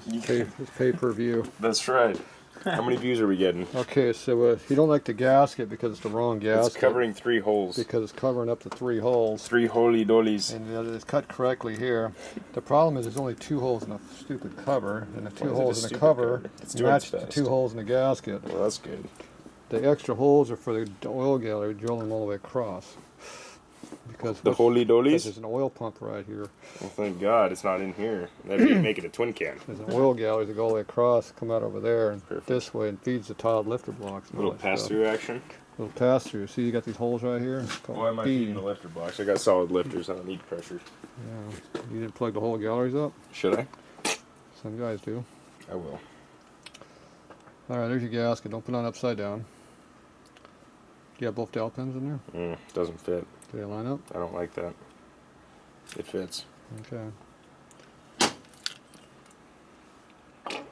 It's pay per view. That's right. How many views are we getting? Okay, so you don't like the gasket because it's the wrong gasket. It's covering 3 holes. Because it's covering up the 3 holes. 3 holy dollies. And it's cut correctly here. The problem is there's only 2 holes in the stupid cover, and the 2 holes in the cover match the 2 holes in the gasket. Well, that's good. The extra holes are for the oil gallery, drilling them all the way across. Because the holy dollies? There's an oil pump right here. Well, thank God it's not in here. That'd be make it a twin cam. There's an oil gallery that go all the way across, come out over there, and Perfect. this way, and feeds the tiled lifter blocks. Little pass-through action. Little pass-through. See, you got these holes right here? Why am I feeding the lifter blocks? I got solid lifters. I don't need pressure. Yeah. You didn't plug the whole galleries up? Should I? Some guys do. I will. Alright, there's your gasket. Don't put it on upside down. You have both dowel pins in there? Doesn't fit. Do they line up? I don't like that. It fits. Okay. Can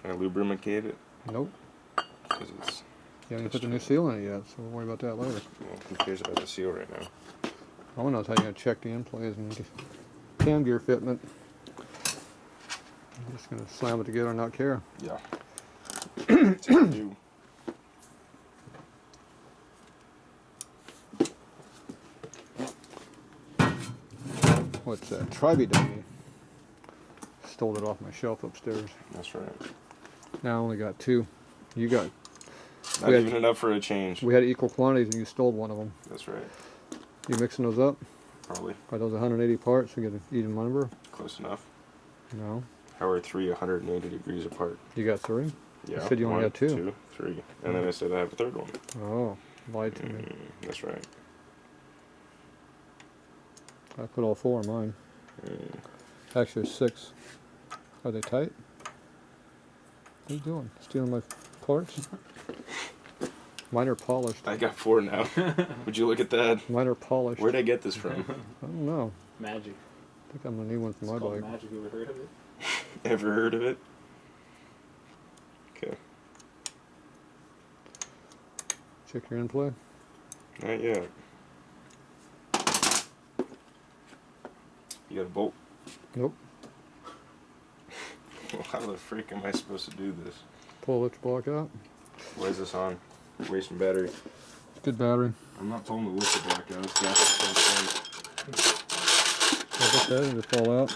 I lubricate it? Nope. Because it's... You haven't put the new seal in it yet, so we'll worry about that later. Well, who cares about the seal right now? I want to know how you're going to check the in-plays and cam gear fitment. I'm just going to slam it together and not care. Yeah. That's what I do. What's that? Tribe dummy. Stole it off my shelf upstairs. That's right. Now I only got 2. You got... Not even enough for a change. We had equal quantities and you stole one of them. That's right. You mixing those up? Probably. Are those 180 parts? We get an even number? Close enough. No. How are 3 180 degrees apart? You got 3? Yeah. You said you only had 2. 2, 3. And then I said I have a third one. Oh, lied to me. That's right. I put all 4 in mine. Actually, there's 6. Are they tight? What are you doing? Stealing my parts? Mine are polished. I got 4 now. Would you look at that? Mine are polished. Where'd I get this from? I don't know. Magic. I think I'm going to need one for my bike. Magic, you ever heard of it? Ever heard of it? Okay. Check your in-play. Not yet. You got a bolt? Nope. Well, how the frick am I supposed to do this? Pull the lifter block out. Why is this on? Wasting battery. Good battery. I'm not pulling the lifter block out. It's got the same Like that, and just fall out.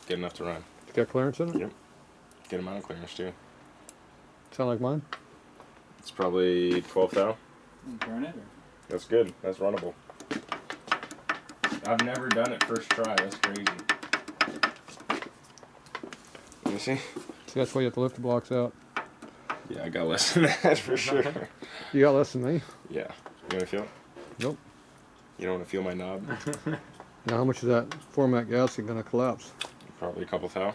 Good enough to run. You got clearance in it? Yep. Good amount of clearance too. Sound like mine? It's probably 12 thou. Burn it? Or? That's good. That's runnable. I've never done it first try. That's crazy. Let me see. See, that's why you have to lift the blocks out. Yeah, I got less than that for sure. You got less than me? Yeah. You want to feel it? Nope. You don't want to feel my knob? Now, how much is that format gasket going to collapse? Probably a couple thou.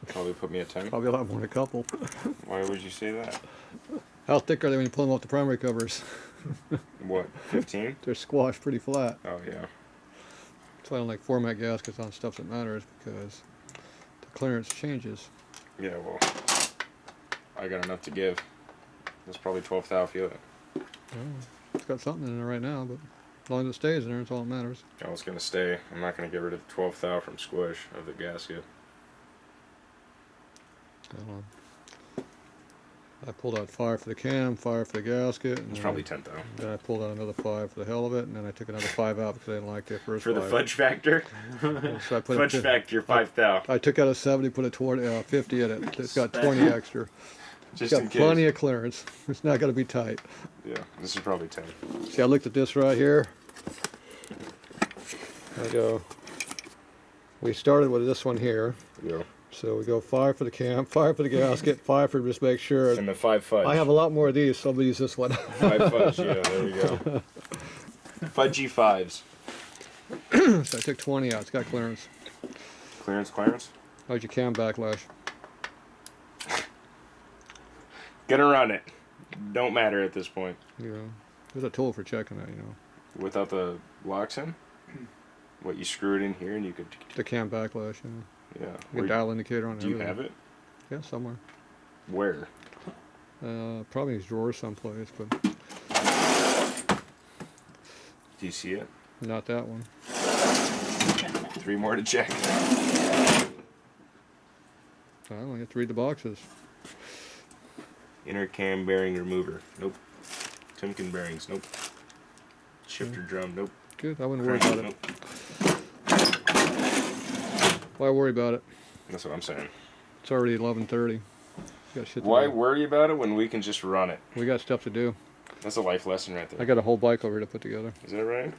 Probably put me at 10. Probably a lot more than a couple. Why would you say that? How thick are they when you pull them off the primary covers? What, 15? They're squashed pretty flat. Oh, yeah. That's why I don't like format gaskets on stuff that matters, because the clearance changes. Yeah, well, I got enough to give. That's probably 12 thou, feel it. It's got something in there right now, but as long as it stays in there, it's all that matters. Oh, it's going to stay. I'm not going to get rid of the 12 thou from squish of the gasket. I pulled out 5 for the cam, 5 for the gasket. It's probably 10 thou. Then I pulled out another 5 for the hell of it, and then I took another 5 out because I didn't like the first For 5. the fudge factor? So I put Fudge factor, 5 thou. I took out a 70, put a 20, 50 in it. It's got 20 extra. Just It's in got case. plenty of clearance. It's not going to be tight. Yeah, this is probably 10. See, I looked at this right here. I go, we started with this one here. Yeah. So we go 5 for the cam, 5 for the gasket, 5 for just make sure. And the 5 fudge. I have a lot more of these, so I'm going to use this one. 5 fudge, yeah, there we go. Fudgy 5s. So I took 20 out. It's got clearance. Clearance? How's your cam backlash? Gonna run it. Don't matter at this point. You know, there's a tool for checking that, you know. Without the locks in? What, you screw it in here and you could... The cam backlash, you know. Yeah. You get a dial indicator on it. Do you have it? Yeah, somewhere. Where? Probably in his drawer someplace, but Do you see it? not that one. 3 more to check. I only have to read the boxes. Inner cam bearing remover. Nope. Timken bearings. Nope. Shifter drum. Nope. Good. I wouldn't worry Crank, about it. Nope. Why worry about it? That's what I'm saying. It's already 11:30. Got shit to Why do. worry about it when we can just run it? We got stuff to do. That's a life lesson right there. I got a whole bike over here to put together. Is that right?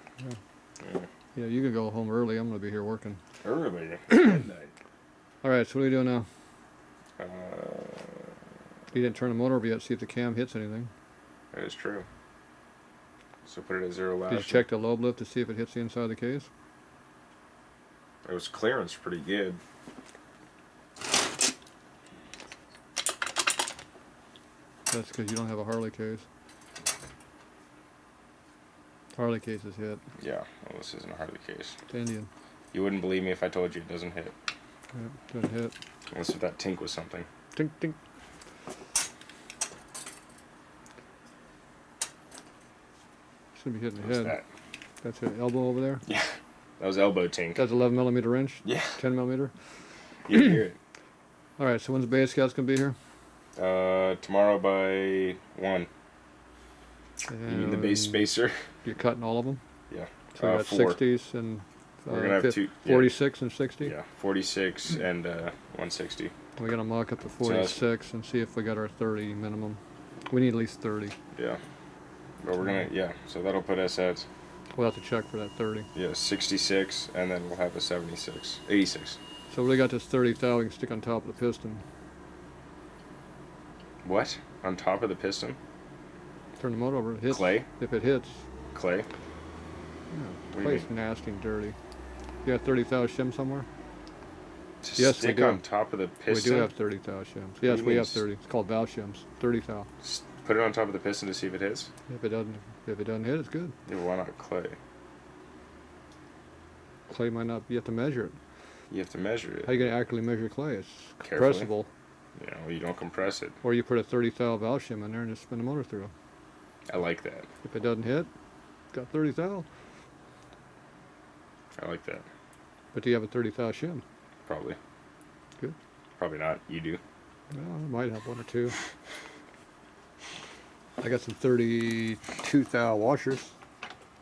Yeah. Yeah, you can go home early. I'm gonna be here working. Early. Midnight. All right. So what are we doing now? Uh, You didn't turn the motor over yet. See if the cam hits anything. that is true. So put it at 0 last. Did you check the lobe lift to see if it hits the inside of the case? It was clearance pretty good. That's because you don't have a Harley case. Harley case is hit. Yeah. Well, this isn't a Harley case. It's Indian. You wouldn't believe me if I told you it doesn't hit. Yeah, doesn't hit. Unless if that tink was something. Tink, tink. Shouldn't be hitting the What's head. that? That's an elbow over there. Yeah. That was elbow tink. That's 11mm wrench. Yeah. 10mm. You can hear it. All right. So when's the Bay Scouts gonna be here? Tomorrow by 1. You mean the base And spacer? You're cutting all of them. Yeah. So we got 4. 60s and We're gonna have 2. 46 and 60. Yeah. 46 and 160. We're gonna mock up to 46 and see if we got our 30 minimum. We need at least 30. Yeah. But we're gonna, yeah. So that'll put us at, We'll have to check for that 30. yeah, 66, and then we'll have a 76, 86. So we got this 30 thou we can stick on top of the piston. What? On top of the piston? Turn the motor over. It hits. Clay? If it hits, Clay? yeah, What do you clay's mean? nasty and dirty. You got 30 thou shim somewhere? To Yes, stick we do. on top of the piston? We do have 30 thou shims. do Yes, you we mean have 30. It's called valve shims. 30 thou. Put it on top of the piston to see if it hits? If it doesn't hit, it's good. Yeah, why not clay? Clay might not. You have to measure it. You have to measure it. How you gonna accurately measure clay? It's Carefully. compressible. You know, you don't compress it. Or you put a 30 thou valve shim in there and just spin the motor through. I like that. If it doesn't hit, got 30 thou. I like that. But do you have a 30 thou shim? Probably. Good. Probably not. You do. Well, I might have one or two. I got some 32 thou washers.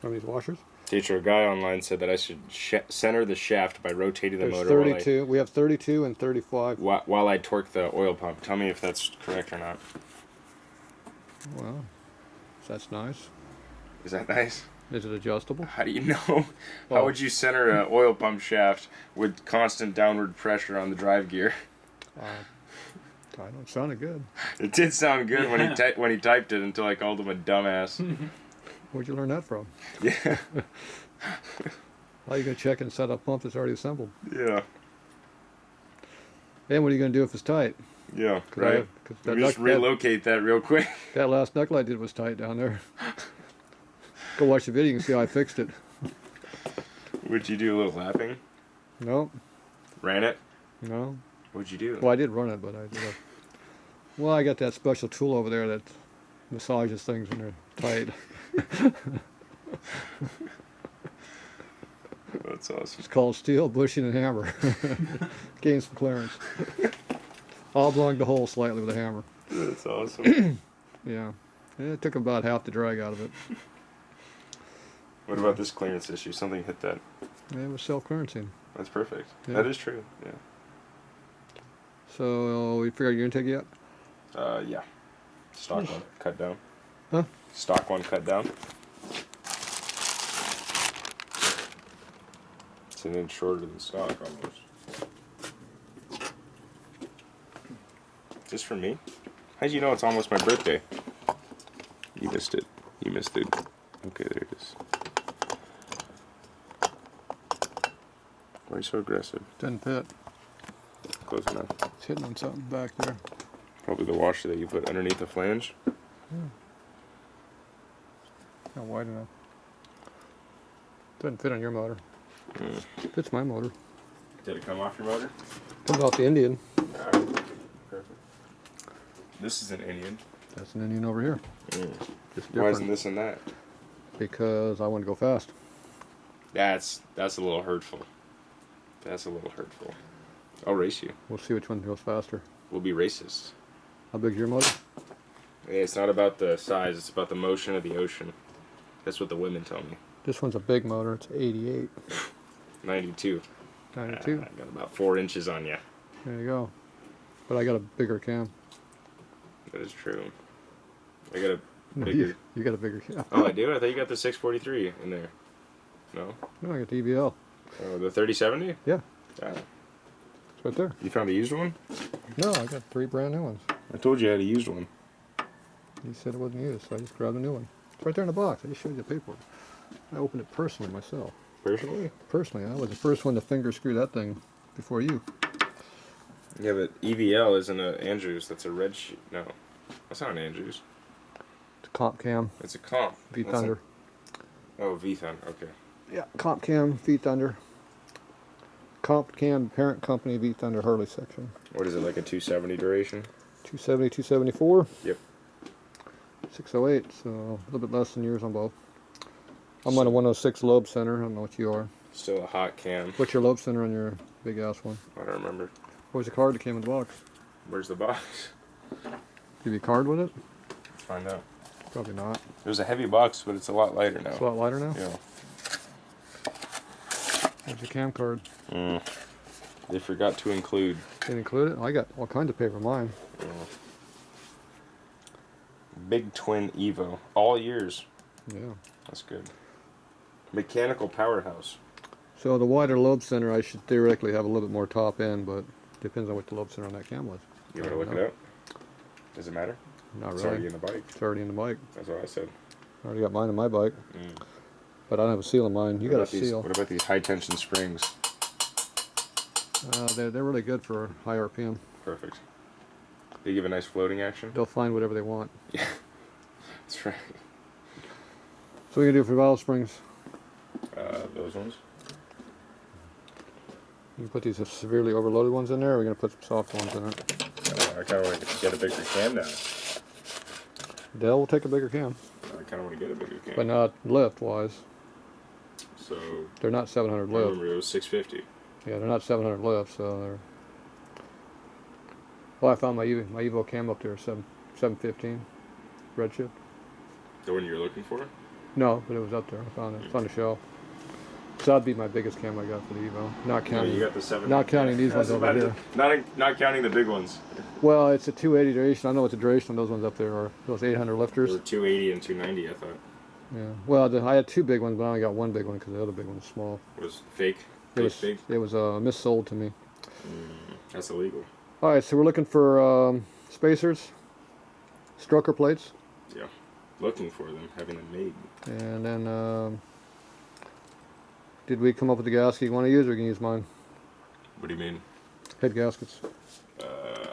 Remember these washers? Teacher, a guy online said that I should center the shaft by rotating the There's motor 32. We have 32 and 35. while I torque the oil pump. Tell me if that's correct or not. Well, that's nice. Is that nice? Is it adjustable? How do you know? How Well- would you center an oil pump shaft with constant downward pressure on the drive gear? I don't. It sounded good. It did sound good when he typed it until I called him a dumbass. Where'd you learn that from? Yeah. How are you gonna check inside a pump that's already assembled? Yeah. And what are you gonna do if it's tight? Yeah. 'Cause Right. Because Let me just relocate that real quick. that last knuckle I did was tight down there. Go watch the video. You can see how I fixed it. Would you do a little lapping? No, Ran it? no. What'd you do? Well, I did run it, but I did. Well, I got that special tool over there that massages things when they're tight. That's awesome. It's called steel bushing and hammer. Gain some clearance. Oblong the hole slightly with a hammer. That's awesome. Yeah. It took about half the drag out of it. What about this clearance issue? Something hit that. It was self-clearancing. That's perfect. Yeah. That is true. Yeah. So, we figured you're going to take it yet? Yeah. Stock one cut down. Huh? Stock one cut down. It's an inch shorter than stock almost. Just for me? How'd you know it's almost my birthday? You missed it. You missed it. Okay, there it is. Why are you so aggressive? Didn't fit. Close enough. It's hitting on something back there. Probably the washer that you put underneath the flange. Not wide enough. Doesn't fit on your motor. Fits my motor. Did it come off your motor? Comes off the Indian. Alright. Perfect. This is an Indian. That's an Indian over here. Mm. Just Why isn't different. this and that? Because I want to go fast. That's a little hurtful. That's a little hurtful. I'll race you. We'll see which one goes faster. We'll be racist. How big's your motor? Hey, it's not about the size, it's about the motion of the ocean. That's what the women tell me. This one's a big motor. It's 88. 92. 92. I got about 4 inches on you. There you go. But I got a bigger cam. That is true. I got a No, bigger... you got a bigger cam. Oh, I do? I thought you got the 643 in there. No? No, I got the EVL. Oh, the 3070? Yeah. Ah. It's right there. You found a used one? No, I got 3 brand new ones. I told you I had a used one. You said it wasn't used, so I just grabbed a new one. It's right there in the box. I just showed you the paperwork. I opened it personally myself. Personally? Personally, I was the first one to finger screw that thing before you. Yeah, but EVL isn't a Andrews. That's a red sheet. No. That's not an Andrews. It's a comp cam, It's a comp. V That's Thunder. Oh, V Thunder. Okay. Yeah, comp cam, V Thunder. Comp cam, parent company, V Thunder, Harley section. What is it, like a 270 duration? 270, 274. Yep. 608, so a little bit less than yours on both. I'm on a 106 lobe center. I don't know what you are. Still a hot cam. What's your lobe center on your big ass one? I don't remember. What was the card that came in the box? Where's the box? Give you a card with it? Let's find out. Probably not. It was a heavy box, but it's a lot lighter now. It's a lot lighter now? Yeah. There's your cam card. They forgot to include. Didn't include it? I got all kinds of paper in mine. Big Twin Evo. All years. Yeah. That's good. Mechanical powerhouse. So the wider lobe center, I should theoretically have a little bit more top end, but depends on what the lobe center on that cam was. You want to look it up? Does it matter? Not It's really. already in the bike. It's already in the bike. That's what I said. I already got mine in my bike. But I don't have a seal in mine. You got a seal. What about these high tension springs? They're really good for high RPM. Perfect. They give a nice floating action. They'll find whatever they want. Yeah, that's right. So what are you gonna do for valve springs? Those ones. You can put these severely overloaded ones in there, or are we gonna put some soft ones in it? I kind of want to get a bigger cam now. Dell will take a bigger cam, I kind of want to get a bigger cam. but not lift wise. So They're not 700 I lift. remember it was 650. Yeah, they're not 700 lift, so they're. Well, I found my Evo cam up there, 715, redshift. The one you're looking for? No, but it was up there. I found it. It's on the shelf. So that'd be my biggest cam I got for the Evo. Not No, counting. you got the 7. Not counting these ones over here. Not counting the big ones. Well, it's a 280 duration. I know what the duration of those ones up there are. Those 800 There lifters. were 280 and 290. I thought Yeah. Well, I had 2 big ones, but I only got 1 big one because the other big one was small. it was fake. It was Fake. missold to me. That's illegal. All right, so we're looking for spacers, stroker plates, Yeah. Looking for them, having them made. and then did we come up with the gasket you want to use, or you can use mine? What do you mean? Head gaskets.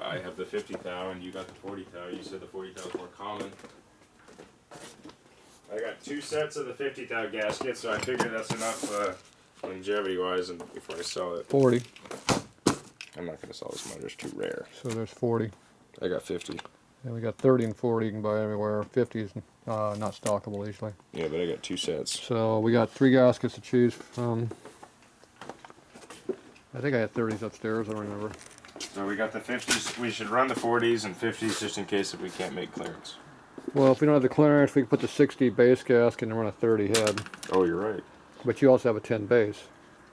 I have the 50 thou and you got the 40 thou. You said the 40 thou is more common. I got 2 sets of the 50 thou gaskets, so I figured that's enough longevity wise and before I sell it. 40. I'm not going to sell this motor, it's too rare. So there's 40. I got 50. And we got 30 and 40 you can buy everywhere. 50 is not stockable usually. Yeah, but I got 2 sets. So we got 3 gaskets to choose from. I think I had 30s upstairs, I don't remember. So we got the 50s. We should run the 40s and 50s just in case if we can't make clearance. Well, if we don't have the clearance, we can put the 60 base gasket and run a 30 head. Oh, you're right. But you also have a 10 base.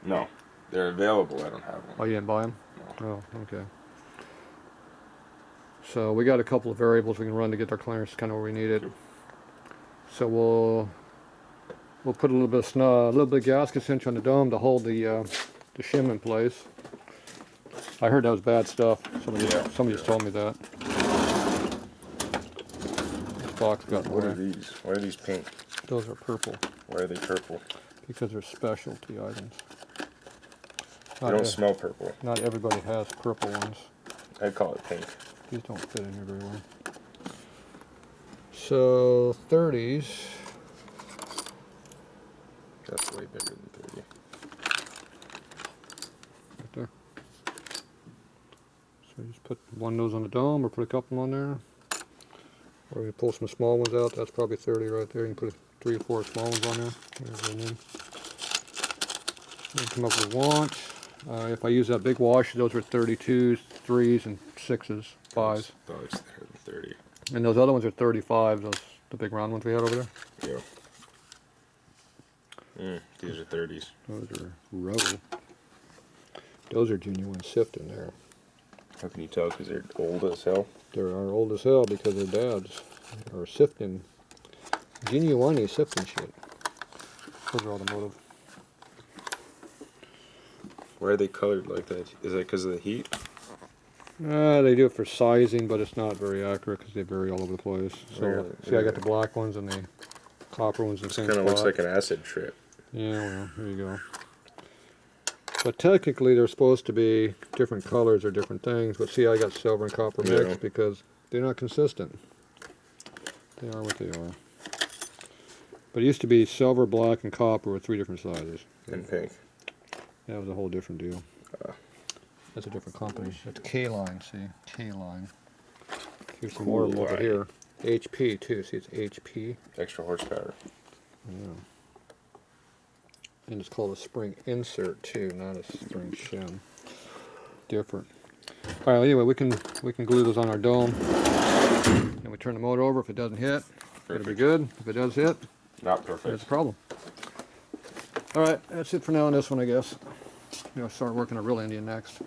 No, they're available. I don't have Oh, one. you didn't buy them? No. Oh, okay. So we got a couple of variables we can run to get our clearance kind of where we need it. So we'll put a little bit of gasket cinch on the dome to hold the shim in place. I heard that was bad stuff. Somebody just told me that. This box got What are away. these? Why are these pink? Those are purple Why are they purple? because they're specialty items. They don't smell purple. Not everybody has purple ones. I'd call it pink. These don't fit in here very well. So 30s. That's way bigger than 30. Right there. So you just put one of those on the dome or put a couple on there. Or you pull some small ones out, that's probably 30 right there. You can put 3 or 4 small ones on there. There's their name. Then come up with want. If I use that big wash, those are 32s, 3s, and 6s, 5s. Oh, it's better than 30. And those other ones are 35, those the big round ones we had over there. Yeah. These are 30s. Those are row. Those are genuine sifting there. How can you tell? Because they're old as hell. They're old as hell because their dads are sifting, genuine sifting shit. Those are automotive. Why are they colored like that? Is that because of the heat? They do it for sizing, but it's not very accurate because they vary all over the place. So, Really? see, I got the black ones and the copper ones in the same Kind spot. of looks like an acid trip. Yeah, well, there you go. But technically, they're supposed to be different colors or different things. But see, I got silver and copper mixed because they're not consistent. They are what they are. But it used to be silver, black, and copper with 3 different sizes. And pink. That was a whole different deal. That's a different company. That's K-Line, see? K-Line. Here's some more of them over here. HP, too. See, it's HP. Extra horsepower. Yeah. And it's called a spring insert, too, not a spring shim. Different. All right, anyway, we can glue those on our dome. And we turn the motor over. If it doesn't hit, it'll be good. If it does hit, Not perfect. that's a problem. All right, that's it for now on this one, I guess. Start working a real Indian next.